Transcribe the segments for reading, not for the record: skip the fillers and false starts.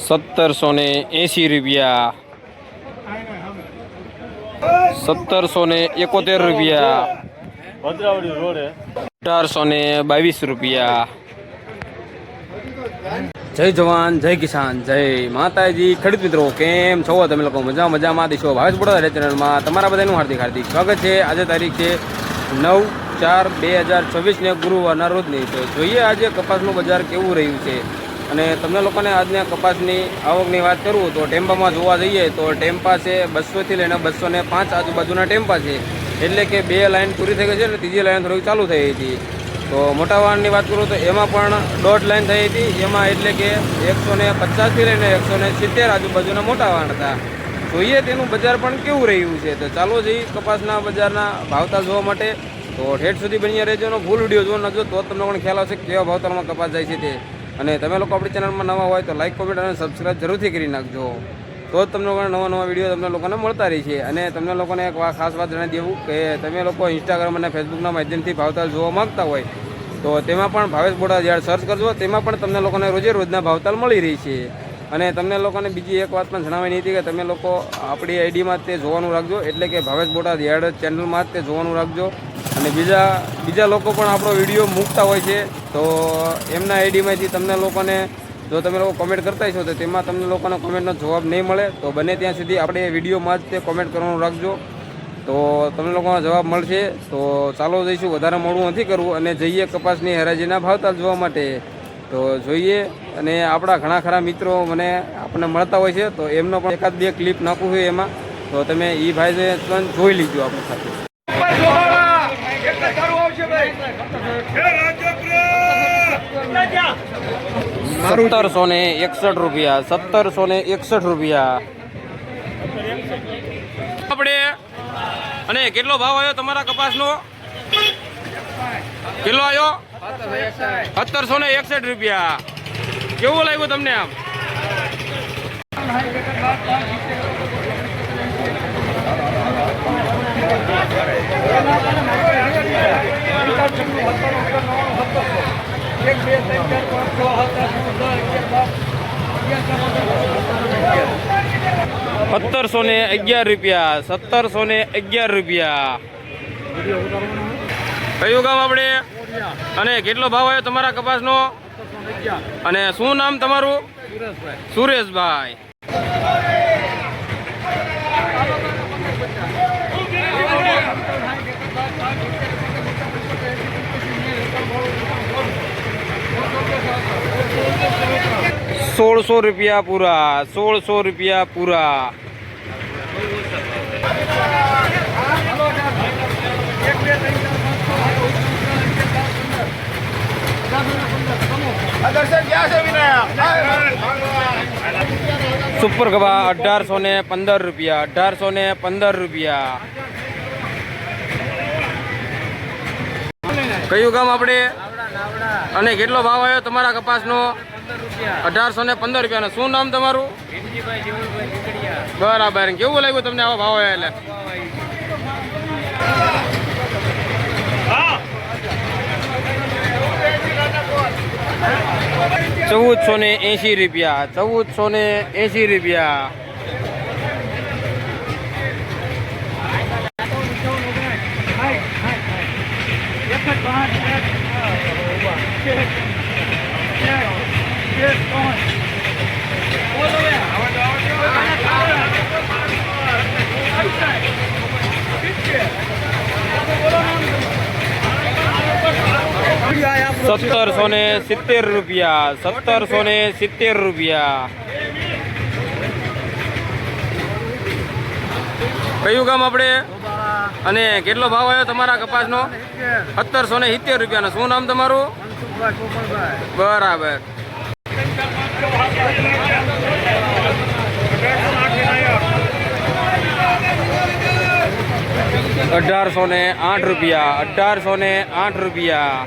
₹1780 ₹1771 ₹1822 જય જવાન જય કિસાન જય માતાજી ખેડૂત મિત્રો કેમ છો તમે લોકો મજામાં દીશો ભાવેશ બોડા ચેનલમાં તમારા બધાનું હાર્દિક સ્વાગત છે। આજે તારીખ છે 9/4/2024 ને ગુરુવારના રોજની। તો જોઈએ આજે કપાસનું બજાર કેવું રહ્યું છે અને તમને લોકોને આજના કપાસની આવકની વાત કરું તો ટેમ્પામાં જોવા જઈએ તો ટેમ્પા છે 200 થી લઈને 205 આજુબાજુના ટેમ્પા છે, એટલે કે 2 લાઈન પૂરી થઈ ગઈ છે અને ત્રીજી લાઈન થોડીક ચાલુ થઈ હતી। તો મોટા વાહનની વાત કરું તો એમાં પણ 1.5 લાઈન થઈ હતી, એમાં એટલે કે 150 થી લઈને 170 આજુબાજુના મોટા વાહન હતા। જોઈએ તેનું બજાર પણ કેવું રહ્યું છે। તો ચાલો જઈ કપાસના બજારના ભાવતાલ જોવા માટે। તો ઠેઠ સુધી બની રહેજો અને ફૂલ વિડીયો જોવા નાખજો તો તમને પણ ખ્યાલ આવશે કેવા ભાવતાલમાં કપાસ જાય છે તે। અને તમે લોકો આપણી ચેનલમાં નવા હોય તો લાઈક કોમેન્ટ અને સબસ્ક્રાઈબ જરૂરથી કરી નાખજો, તો જ તમને લોકોને નવા વિડીયો તમને લોકોને મળતા રહી છે। અને તમને લોકોને એક ખાસ વાત જણાવી દેવું કે તમે લોકો ઇન્સ્ટાગ્રામ અને ફેસબુકના માધ્યમથી ભાવતાલ જોવા માગતા હોય તો તેમાં પણ ભાવેશ બોડા યાર્ડ સર્ચ કરજો, તેમાં પણ તમને લોકોને રોજે રોજના ભાવતાલ મળી રહી છે। અને તમને લોકોને બીજી એક વાત પણ જણાવવાની હતી કે તમે લોકો આપણી આઈડીમાં તે જોવાનું રાખજો, એટલે કે ભાવેશ બોડા યાર્ડ ચેનલમાં જ તે જોવાનું રાખજો। અને બીજા લોકો પણ આપણો વિડીયો મૂકતા હોય છે તો એમના આઈડીમાંથી તમને લોકોને જો તમે લોકો કોમેન્ટ કરતા છો તો તેમાં તમને લોકોને કોમેન્ટનો જવાબ નહીં મળે, તો બને ત્યાં સુધી આપણે વિડીયોમાં જ તે કોમેન્ટ કરવાનું રાખજો, તો તમને લોકોનો જવાબ મળશે। તો ચાલો જઈશું, વધારે મોડું નથી કરવું અને જઈએ કપાસની હરાજીના ભાવતાલ જોવા માટે। તો જોઈએ, અને આપણા ઘણા ખરા મિત્રો આપણને મળતા હોય છે તો એમનો પણ એકાદ બે ક્લિપ નાખવું હોય એમાં, તો તમે એ ભાઈને પણ જોઈ લીજો આપણી સાથે। ₹1761 આપણે અને કેટલો ભાવ આવ્યો તમારા કપાસનો? કેટલો આવ્યો? ₹1761। કેવું લાગ્યું તમને આમ? ₹1711 કયું ગામ આપણે અને કેટલો ભાવ આવ્યો તમારા કપાસનો? અને શું નામ તમારું? સુરેશભાઈ। ₹1600 પૂરા, ₹1600 પૂરા। સુપર ગવા ₹1815। કયું ગામ આપણે અને કેટલો ભાવ આવ્યો તમારા કપાસનો? ₹1815। ને શું નામ તમારું? બરાબર। કેવું લાગ્યું તમને આવો ભાવ આવ્યા એટલે? ₹1480। ₹1770। કયું ગામ આપણે અને કેટલો ભાવ આવ્યો તમારા કપાસનો? ₹1770। ને શું નામ તમારું? બરાબર। ₹1808।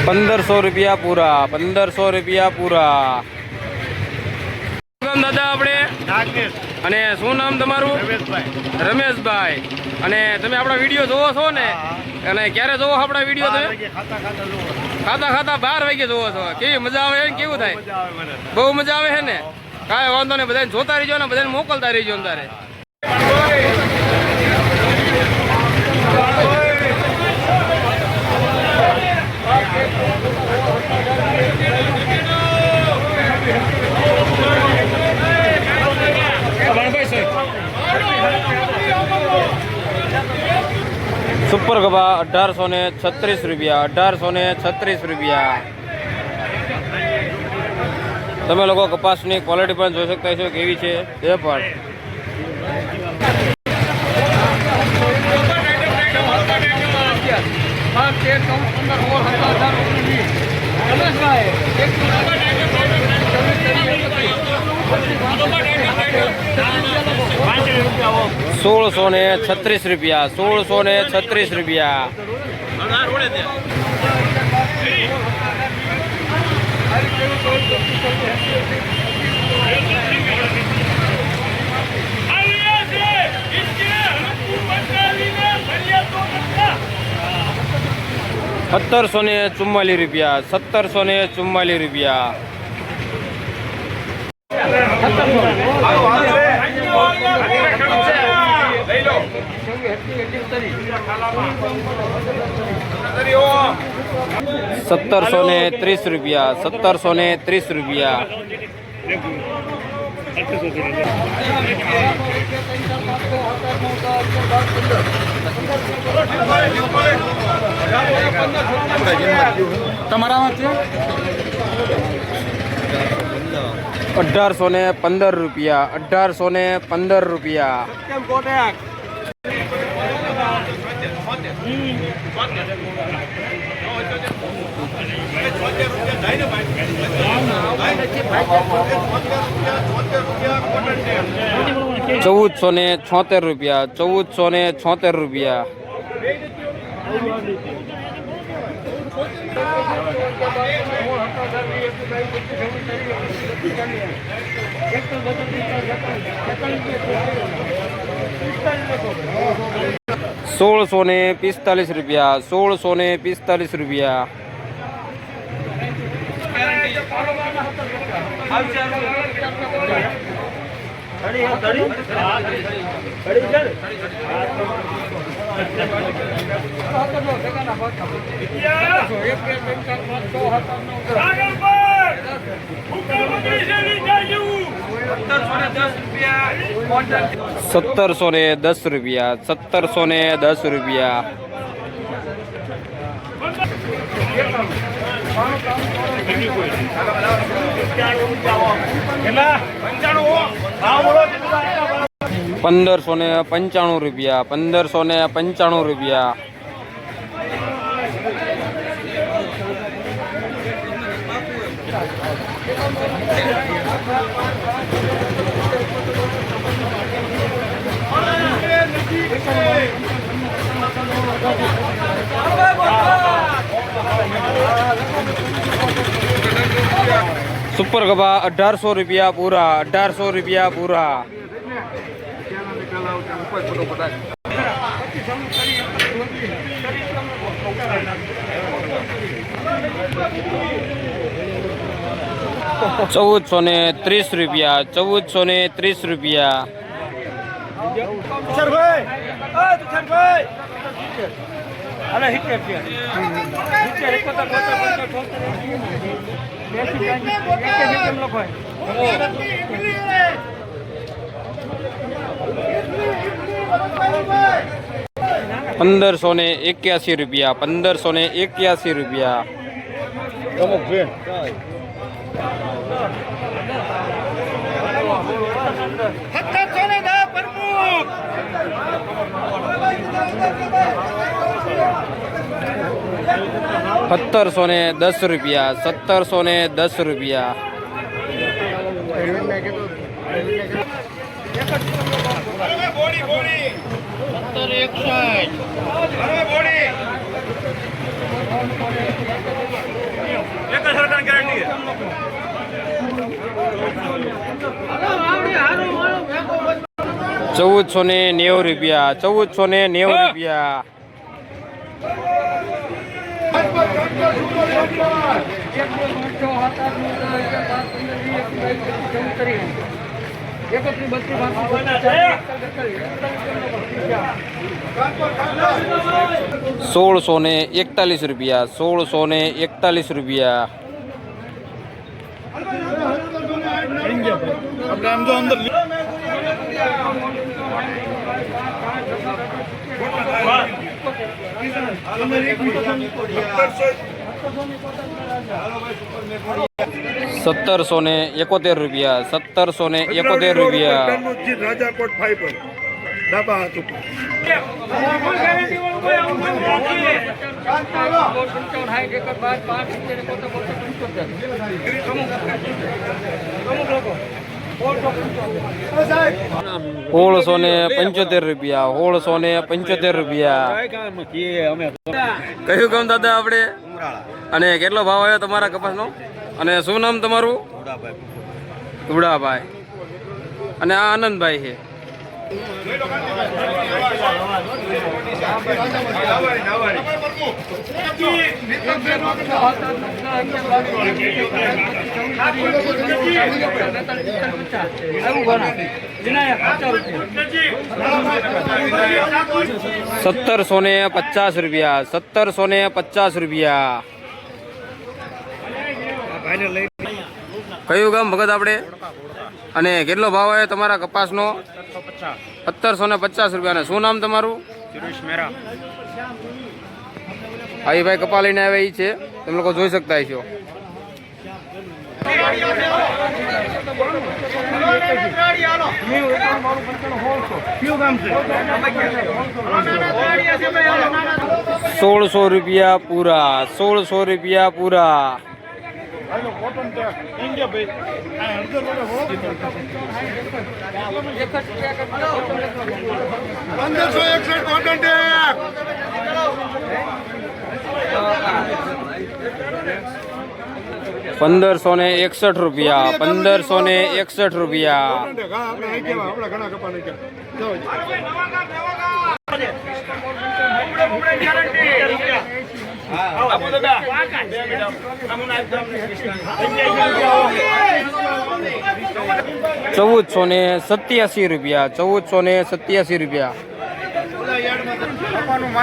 1500 રૂપિયા પૂરા, 1500 રૂપિયા પૂરા. દાદા આપણે અને શું નામ તમારું? રમેશભાઈ. અને તમે આપણા વિડીયો જોવો છો ને? અને ક્યારે જોવો આપણા વિડીયો તમે? ખાતા ખાતા 12 વાગે જોવો છો. કેવી મજા આવે ને? કેવું થાય? બહુ મજા આવે છે ને? કાંઈ વાંધો નહીં, બધાને જોતા રહીજો ને બધાને મોકલતા રહીજો તારે. સુપર ગભા 1836 રૂપિયા, 1836 રૂપિયા. તમે લોકો કપાસની ક્વોલિટી પણ જોઈ શકતા છો કેવી છે એ પણ. ₹1636 રૂપિયા, ₹1636 રૂપિયા. ₹1744 રૂપિયા, ₹1744 રૂપિયા. ₹1730 રૂપિયા, ₹1730 રૂપિયા. તમારામાં છે 1815 રૂપિયા, 1815 રૂપિયા. ₹1476 રૂપિયા, ₹1476 રૂપિયા. ₹1645 રૂપિયા, ₹1645 રૂપિયા. ₹1710 રૂપિયા, ₹1710 રૂપિયા. ₹1595 રૂપિયા, ₹1595 રૂપિયા. સુપર ગભા 1800 રૂપિયા પૂરા, 1800 રૂપિયા પૂરા. ₹1430 રૂપિયા, ₹1430 રૂપિયા. ₹1581 રૂપિયા, ₹1581 રૂપિયા. ₹1710 રૂપિયા, ₹1710 રૂપિયા. ₹1761 ₹1490 ₹1490 ₹1641 ₹1641 ₹1771 ₹1771 રાજાકોટ ફાઈબર ડાબા હાથ ઉપર કયું કામ દાદા આપણે અને કેટલો ભાવ આવ્યો તમારા કપાસનો અને શું નામ તમારું ધુડાભાઈ અને આ આનંદભાઈ છે ₹1750 ₹1750 કયું ગામ ભગત આપણે અને કેટલો ભાવ આવ્યો તમારા કપાસનો ₹1750 અને શું નામ તમારું ભાઈ કપા લઈને આવ્યા એ છે તમે લોકો જોઈ શકતા છો ₹1600 પૂરા ₹1600 પૂરા ₹1561 ₹1487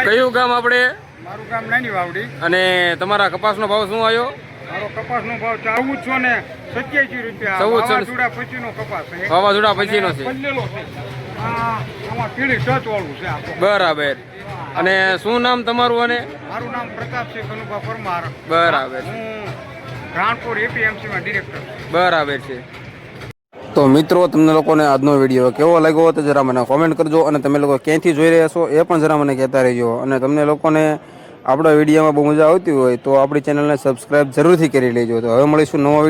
કયું ગામ આપણે મારું ગામ નાની વાવડી અને તમારા કપાસનો ભાવ શું આવ્યો મારો કપાસનો ભાવ ₹1487 વાવાઝોડા પછીનો કપાસ છે વાવાઝોડા પછીનો છે બદલેલો છે આમાં પીળી ટચ વાળું છે આખો બરાબર અને શું નામ તમારું અને મારું નામ પ્રતાપસિંહ કનુભા પરમાર બરાબર હું રાણપુર એપીએમસી માં ડિરેક્ટર બરાબર છે તો મિત્રો તમને લોકોને આજનો વિડીયો કેવો લાગ્યો તો જરા મને કોમેન્ટ કરજો અને તમે લોકો ક્યાંથી જોઈ રહ્યા છો એ પણ જરા મને કહેતા રહેજો અને તમને લોકોને આપણા વિડીયોમાં બહુ મજા આવતી હોય તો આપણી ચેનલને સબસ્ક્રાઈબ જરૂરથી કરી લેજો તો હવે મળીશું નવો